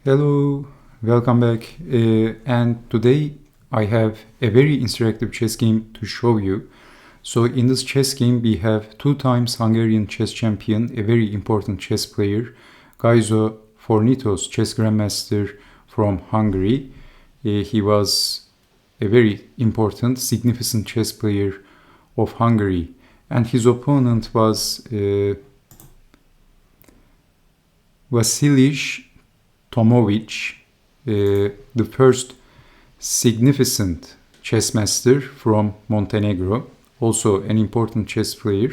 Hello, welcome back. And today I have a very interactive chess game to show you. So in this chess game we have two times Hungarian chess champion, a very important chess player, Gyozo Forintos, chess grandmaster from Hungary. He was a very important, significant chess player of Hungary. And his opponent was Vasilije Tomovic, the first significant chess master from Montenegro, also an important chess player.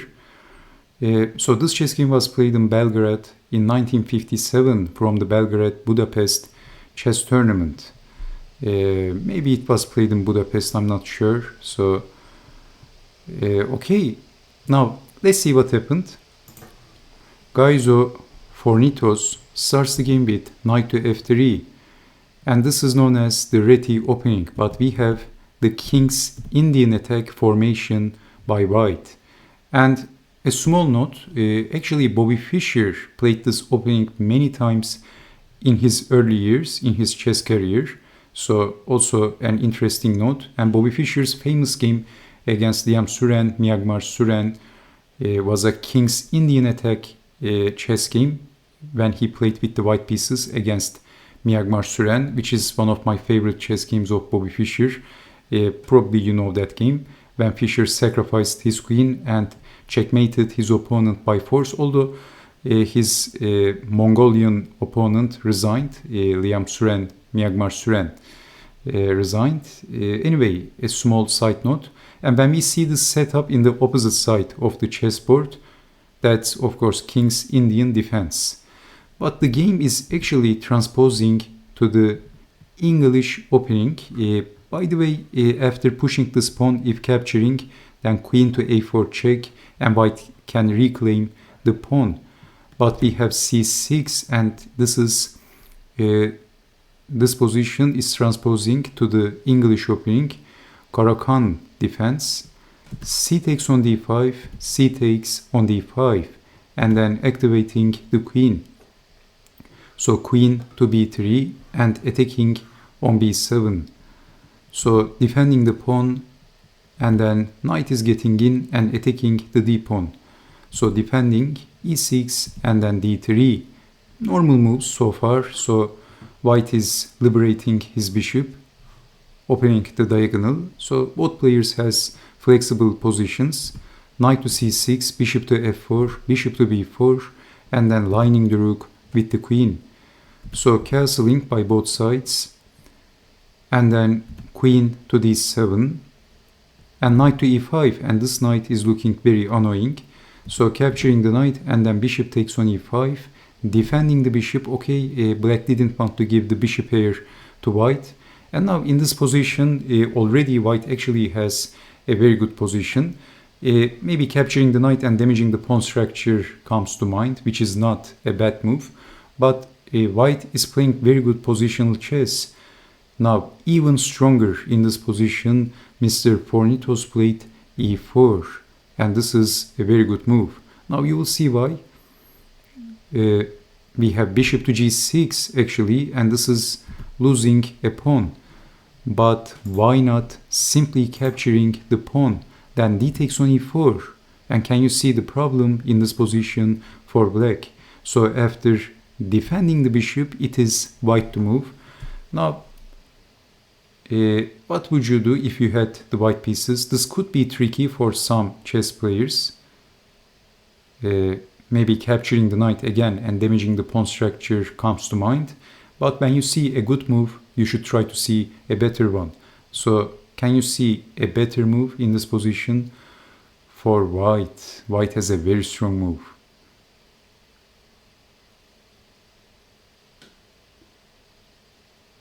So this chess game was played in Belgrade in 1957 from the Belgrade-Budapest chess tournament. Maybe it was played in Budapest, I'm not sure. So, okay, now let's see what happened. Gyozo Forintos starts the game with knight to f3, and this is known as the Reti opening, but we have the King's Indian attack formation by white. And a small note, actually Bobby Fischer played this opening many times in his early years in his chess career, so also an interesting note. And Bobby Fischer's famous game against Liam Suren, Myanmar Suren, was a King's Indian attack chess game when he played with the white pieces against Myanmar Suren, which is one of my favorite chess games of Bobby Fischer. Probably you know that game, when Fischer sacrificed his queen and checkmated his opponent by force, although his Mongolian opponent resigned, Liam Suren, Myanmar Suren resigned. Anyway, a small side note. And when we see this setup in the opposite side of the chessboard, that's of course King's Indian defense. But the game is actually transposing to the English opening. By the way, after pushing this pawn, if capturing, then queen to a4 check, and white can reclaim the pawn. But we have c6, and this position is transposing to the English opening, Caro-Kann defense. C takes on d5, c takes on d5, and then activating the queen. So queen to b3 and attacking on b7. So defending the pawn, and then knight is getting in and attacking the d pawn. So defending e6 and then d3. Normal moves so far. So white is liberating his bishop, opening the diagonal. So both players has flexible positions. Knight to c6, bishop to f4, bishop to b4, and then lining the rook with the queen. So castling by both sides, and then queen to d7, and knight to e5, and this knight is looking very annoying. So capturing the knight, and then bishop takes on e5, defending the bishop. Okay, black didn't want to give the bishop heir to white, and now in this position already white actually has a very good position. Maybe capturing the knight and damaging the pawn structure comes to mind, which is not a bad move, but white is playing very good positional chess. Now, even stronger in this position, Mr. Forintos played e4, and this is a very good move. Now you will see why. We have bishop to g6 actually, and this is losing a pawn. But why not simply capturing the pawn? Then d takes on e4, and can you see the problem in this position for black? So after defending the bishop, it is white to move. Now, what would you do if you had the white pieces? This could be tricky for some chess players. Maybe capturing the knight again and damaging the pawn structure comes to mind. But when you see a good move, you should try to see a better one. So can you see a better move in this position for white? White has a very strong move.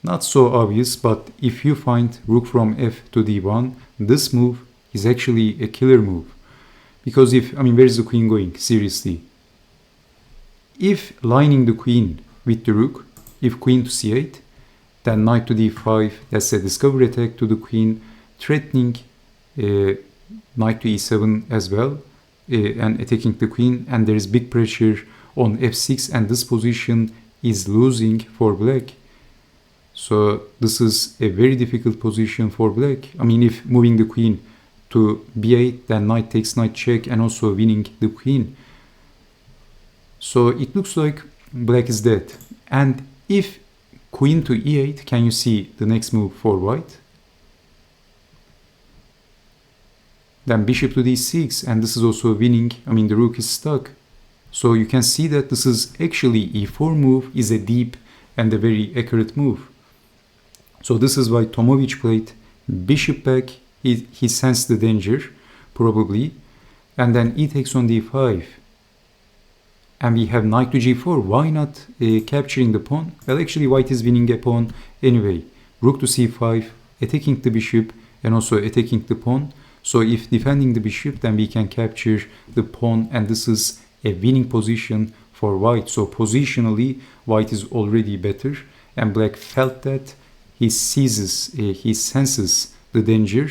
Not so obvious, but if you find rook from f to d1, this move is actually a killer move. Because where is the queen going? Seriously. If lining the queen with the rook, if queen to c8, then knight to d5, that's a discovery attack to the queen, threatening knight to e7 as well, and attacking the queen, and there is big pressure on f6, and this position is losing for black. So this is a very difficult position for black. I mean, if moving the queen to b8, then knight takes knight check and also winning the queen. So it looks like black is dead. And if queen to e8, can you see the next move for white? Then bishop to d6, and this is also winning. I mean, the rook is stuck. So you can see that this is actually e4 move is a deep and a very accurate move. So this is why Tomovic played bishop back. He sensed the danger, probably. And then e takes on d5. And we have knight to g4. Why not capturing the pawn? Well, actually, white is winning a pawn anyway. Rook to c5, attacking the bishop and also attacking the pawn. So if defending the bishop, then we can capture the pawn, and this is a winning position for white. So positionally, white is already better, and black felt that. He senses the danger,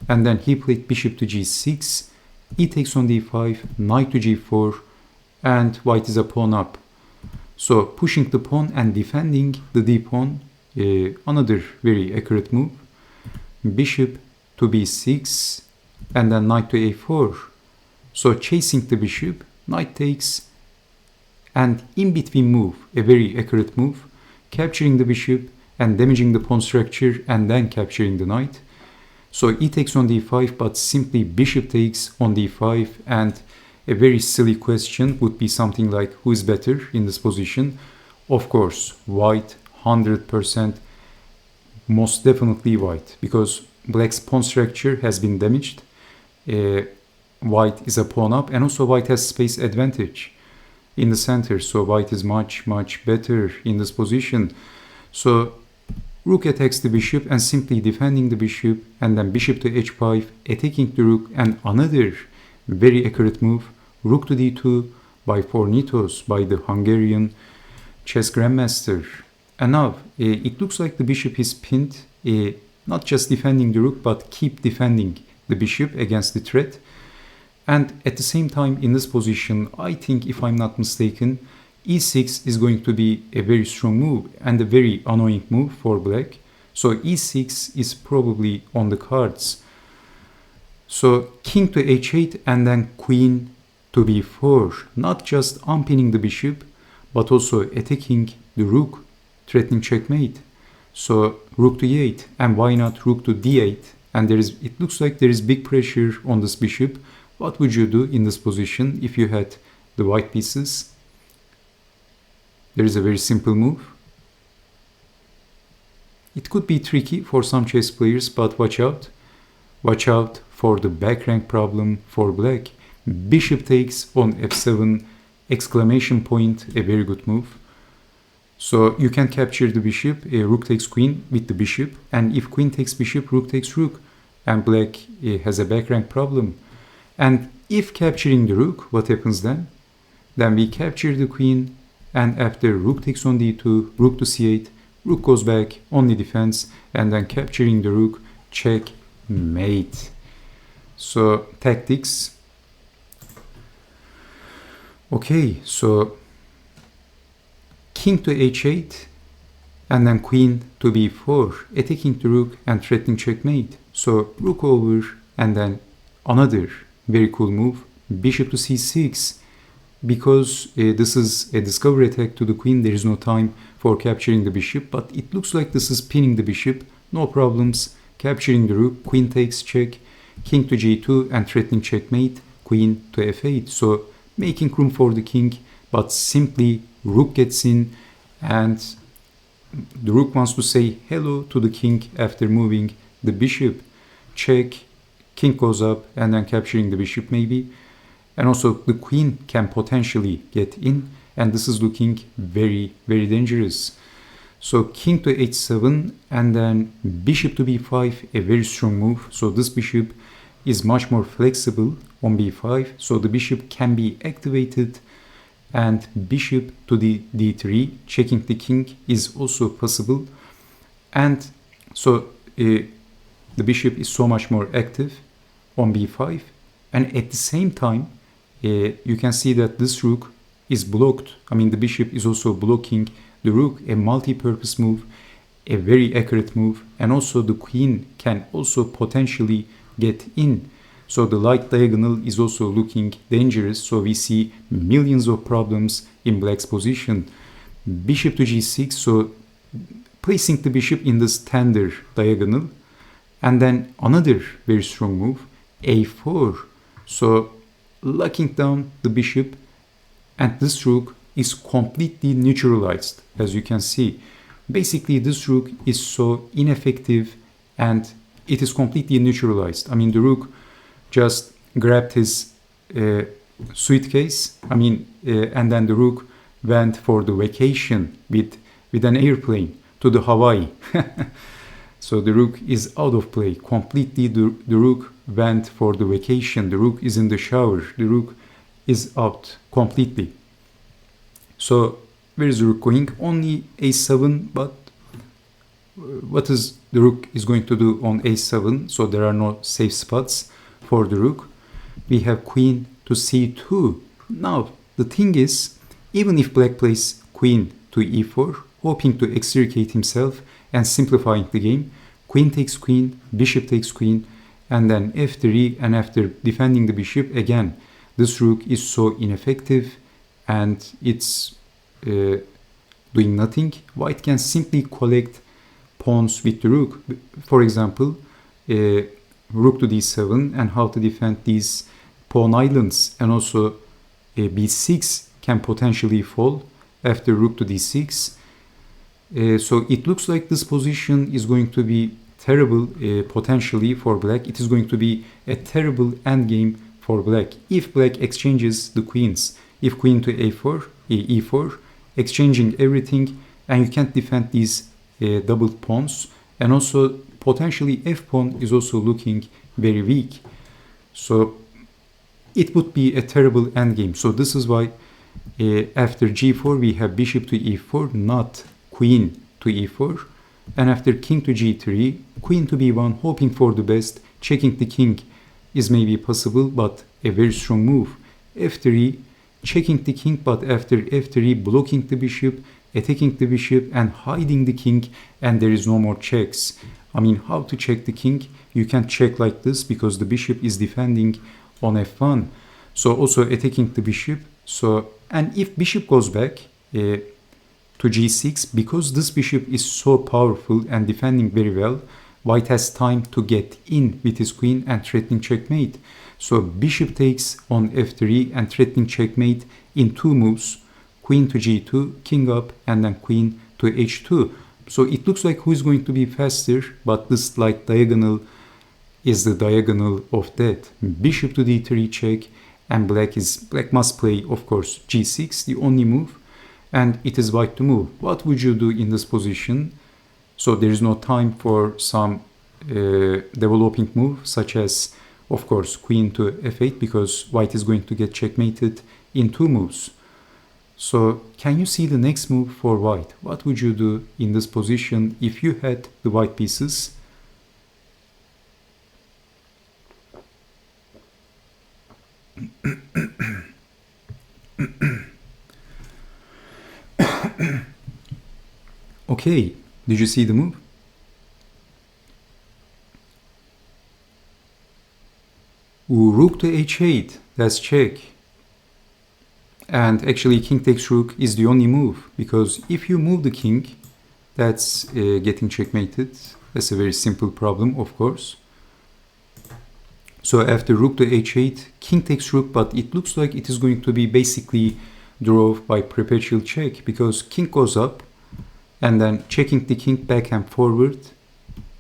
and then he played bishop to g6, e takes on d5, knight to g4, and white is a pawn up. So pushing the pawn and defending the d pawn, another very accurate move. Bishop to b6, and then knight to a4. So chasing the bishop, knight takes, and in between move, a very accurate move, capturing the bishop and damaging the pawn structure and then capturing the knight. So e takes on d5, but simply bishop takes on d5, and a very silly question would be something like, who is better in this position? Of course, white, 100%, most definitely white, because black's pawn structure has been damaged. White is a pawn up, and also white has space advantage in the center, so white is much better in this position. So rook attacks the bishop and simply defending the bishop, and then bishop to h5, attacking the rook, and another very accurate move, rook to d2 by Forintos, by the Hungarian chess grandmaster. And now it looks like the bishop is pinned, not just defending the rook, but keep defending the bishop against the threat. And at the same time, in this position, I think, if I'm not mistaken, e6 is going to be a very strong move and a very annoying move for black. So e6 is probably on the cards. So king to h8 and then queen to b4, not just unpinning the bishop, but also attacking the rook, threatening checkmate. So rook to e8, and why not rook to d8? And it looks like there is big pressure on this bishop. What would you do in this position if you had the white pieces? There is a very simple move. It could be tricky for some chess players, but watch out. Watch out for the back rank problem for black. Bishop takes on f7, exclamation point, a very good move. So you can capture the bishop, rook takes queen with the bishop, and if queen takes bishop, rook takes rook, and black has a back rank problem. And if capturing the rook, what happens then? Then we capture the queen, and after rook takes on d2, rook to c8, rook goes back, only defense, and then capturing the rook, checkmate. So tactics. Okay, so king to h8, and then queen to b4, attacking the rook and threatening checkmate. So rook over, and then another very cool move, bishop to c6. Because this is a discovery attack to the queen, there is no time for capturing the bishop, but it looks like this is pinning the bishop, no problems, capturing the rook, queen takes check, king to g2 and threatening checkmate, queen to f8. So making room for the king, but simply rook gets in, and the rook wants to say hello to the king after moving the bishop. Check, king goes up, and then capturing the bishop maybe. And also the queen can potentially get in, and this is looking very dangerous. So king to h7, and then bishop to b5, a very strong move. So this bishop is much more flexible on b5, so the bishop can be activated, and bishop to d3, checking the king, is also possible. And so the bishop is so much more active on b5, and at the same time you can see that this rook is blocked. I mean, the bishop is also blocking the rook, a multi-purpose move, a very accurate move, and also the queen can also potentially get in. So the light diagonal is also looking dangerous, so we see millions of problems in black's position. Bishop to g6, so placing the bishop in the standard diagonal, and then another very strong move, a4, so locking down the bishop, and this rook is completely neutralized, as you can see. Basically, this rook is so ineffective and it is completely neutralized. I mean, the rook just grabbed his suitcase, and then the rook went for the vacation with an airplane to the Hawaii. So the rook is out of play completely. The rook went for the vacation. The rook is in the shower. The rook is out completely. So where is the rook going? Only a7, but what is the rook is going to do on a7? So there are no safe spots for the rook. We have queen to c2. Now the thing is, even if black plays queen to e4, hoping to extricate himself and simplifying the game, queen takes queen, bishop takes queen, and then f3, and after defending the bishop, again, this rook is so ineffective and it's doing nothing. White can simply collect pawns with the rook. For example, rook to d7, and how to defend these pawn islands, and also b6 can potentially fall after rook to d6. So it looks like this position is going to be terrible potentially for black. It is going to be a terrible endgame for black if black exchanges the queens. If queen to a4, e4, exchanging everything, and you can't defend these doubled pawns, and also potentially f pawn is also looking very weak. So it would be a terrible endgame. So this is why after g4 we have bishop to e4, not queen to e4, and after king to g3, queen to b1, hoping for the best. Checking the king is maybe possible, but a very strong move. f3, checking the king, but after f3, blocking the bishop, attacking the bishop, and hiding the king, and there is no more checks. I mean, how to check the king? You can't check like this because the bishop is defending on f1. So also attacking the bishop. So, and if bishop goes back to g6, because this bishop is so powerful and defending very well, white has time to get in with his queen and threatening checkmate. So bishop takes on f3 and threatening checkmate in 2 moves. Queen to g2, king up, and then queen to h2. So it looks like who is going to be faster, but this light diagonal is the diagonal of death. Bishop to d3 check, and black must play, of course, g6, the only move, and it is white to move. What would you do in this position? So there is no time for some developing move, such as, of course, queen to f8, because white is going to get checkmated in 2 moves. So can you see the next move for white? What would you do in this position if you had the white pieces? Okay, did you see the move? Ooh, rook to h8, that's check. And actually king takes rook is the only move, because if you move the king, that's getting checkmated. That's a very simple problem, of course. So after rook to h8, king takes rook, but it looks like it is going to be basically drove by perpetual check, because king goes up and then checking the king back and forward.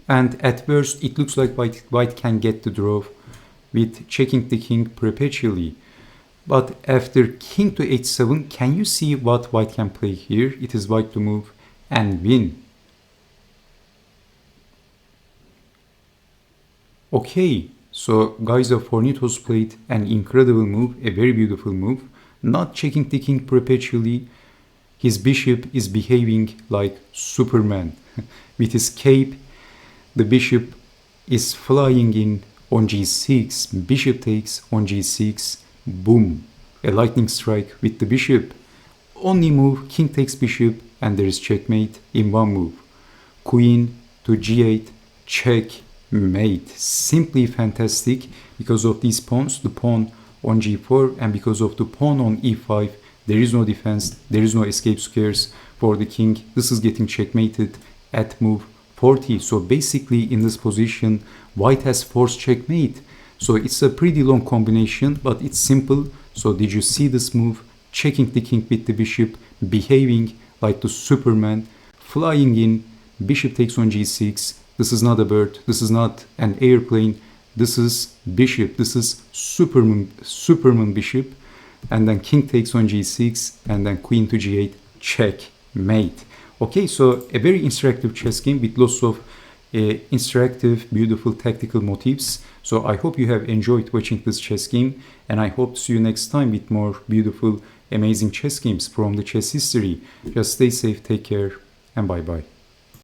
And at worst, it looks like white can get the draw with checking the king perpetually. But after king to h7, can you see what white can play here? It is white to move and win. Okay, so Gyozo Forintos played an incredible move, a very beautiful move. Not checking the king perpetually. His bishop is behaving like Superman. With his cape, the bishop is flying in on g6. Bishop takes on g6. Boom, a lightning strike with the bishop. Only move, king takes bishop, and there is checkmate in 1 move. queen to g8, checkmate. Simply fantastic because of these pawns, the pawn on g4 and because of the pawn on e5. There is no defense, there is no escape squares for the king. This is getting checkmated at move 40. So basically in this position, white has forced checkmate. So it's a pretty long combination, but it's simple. So did you see this move? Checking the king with the bishop, behaving like the Superman, flying in, bishop takes on g6. This is not a bird, this is not an airplane, this is bishop, this is Superman bishop. And then king takes on g6 and then queen to g8, checkmate. Okay, so a very interactive chess game with lots of interactive, beautiful tactical motifs. So I hope you have enjoyed watching this chess game, and I hope to see you next time with more beautiful, amazing chess games from the chess history. Just stay safe, take care, and bye bye.